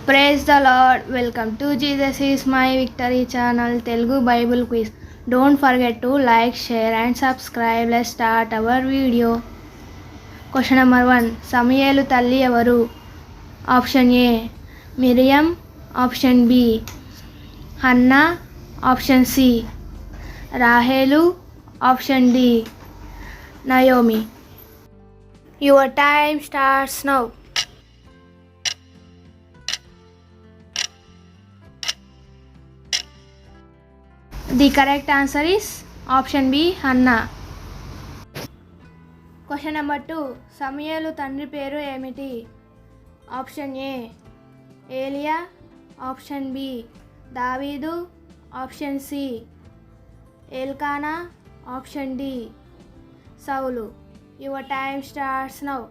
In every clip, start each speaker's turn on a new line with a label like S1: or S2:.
S1: Praise the Lord. Welcome to Jesus is my victory channel Telugu Bible quiz. Don't forget to like, share and subscribe. Let's start our video. Question number 1. సమూయేలు తల్లి ఎవరు? Option A Miriam, option B Hannah, option C రాహేలు, option D Naomi. Your time starts now. The correct answer is option B, Hannah. Question number 2. సమూయేలు తండ్రి పేరు ఏమిటి? Option A ఏలియా, option B దావీదు, ఆప్షన్ సి ఎల్కానా, ఆప్షన్ డి సౌలు. Your time starts now.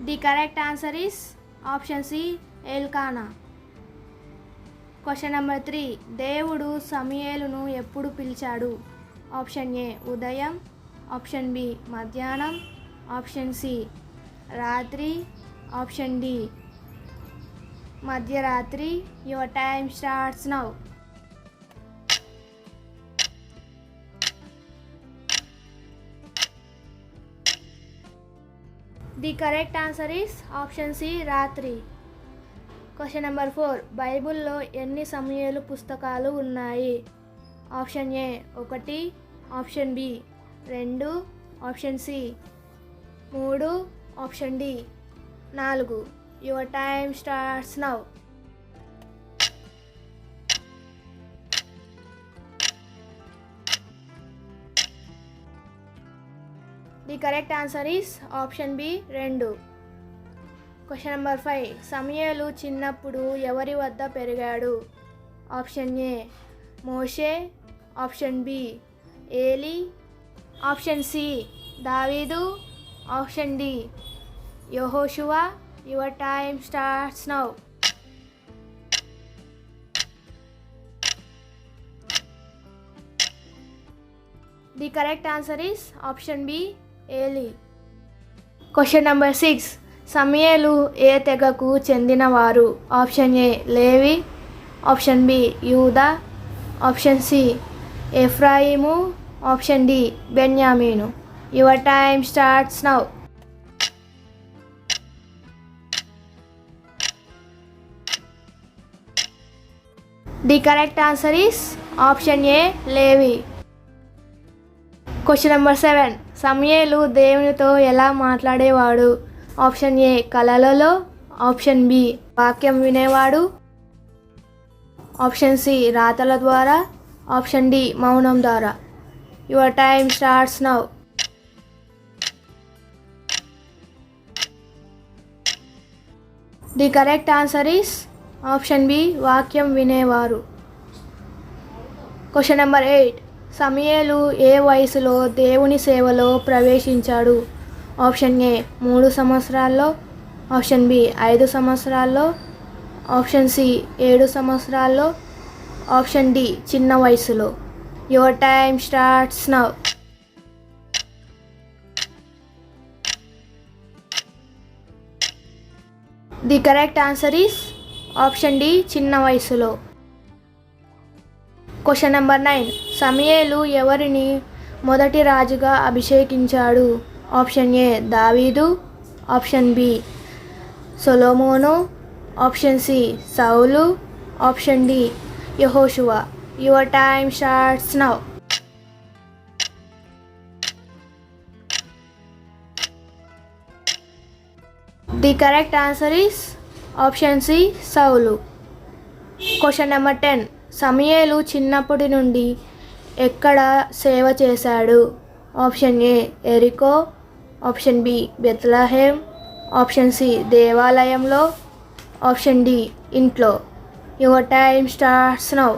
S1: The correct answer is option C, Elkanah. Question number 3. దేవుడు సమూయేలును ఎప్పుడు పిలిచాడు? ఆప్షన్ ఏ ఉదయం, ఆప్షన్ బి మధ్యాహ్నం, ఆప్షన్ సి రాత్రి, ఆప్షన్ డి మధ్యరాత్రి. Your time starts now. The correct answer is option C రాత్రి. Question number 4. బైబిల్లో ఎన్ని సమూయేలు పుస్తకాలు ఉన్నాయి? Option A 1, option B 2, option C 3, option D 4. Your time starts now. The correct answer is option B 2. Question number 5. సమూయేలు చిన్నప్పుడు ఎవరి వద్ద పెరిగాడు? ఆప్షన్ ఏ మోషే, ఆప్షన్ బి ఏలి, ఆప్షన్ సి దావీదు, ఆప్షన్ డి యెహోషువ. Your time starts now. The correct answer is option B ఏలి. Question number 6. సమూయేలు ఏ తెగకు చెందినవారు? ఆప్షన్ ఏ లేవి, ఆప్షన్ బి యూదా, ఆప్షన్ సి ఎఫ్రాయిము, ఆప్షన్ డి బెన్యామీను. Your time starts now. The correct answer is option A లేవి. Question number 7. సమూయేలు దేవునితో ఎలా మాట్లాడేవాడు? ఆప్షన్ ఏ కలలలో, ఆప్షన్ బి వాక్యం వినేవాడు, ఆప్షన్ సి రాతల ద్వారా, ఆప్షన్ డి మౌనం ద్వారా. Your time starts now. The correct answer is option B వాక్యం వినేవారు. Question number 8. సమూయేలు ఏ వయసులో దేవుని సేవలో ప్రవేశించాడు? ఆప్షన్ ఏ 3 సంవత్సరాల్లో, ఆప్షన్ బి 5 సంవత్సరాల్లో, ఆప్షన్ సి 7 సంవత్సరాల్లో, ఆప్షన్ డి చిన్న వయసులో. Your time starts now. The correct answer is option D చిన్న వయసులో. Question number 9. సమూయేలు ఎవరిని మొదటి రాజుగా అభిషేకించాడు? ఆప్షన్ ఏ దావీదు, ఆప్షన్ బి సొలొమోను, ఆప్షన్ సి సౌలు, ఆప్షన్ డి యెహోషువ. Your time starts now. The correct answer is option C సౌలు. Question number 10. సమూయేలు చిన్నప్పటి నుండి ఎక్కడ సేవ చేశాడు? ఆప్షన్ ఏ ఎరికో, option B Bethlehem, option C దేవాలయంలో, ఆప్షన్ డి ఇంట్లో. Your time starts now.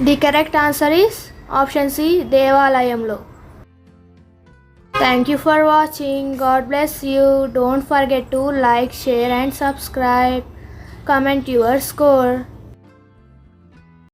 S1: The correct answer is option C దేవాలయంలో. Thank you for watching. God bless you. Don't forget to like, share and subscribe. Comment your score.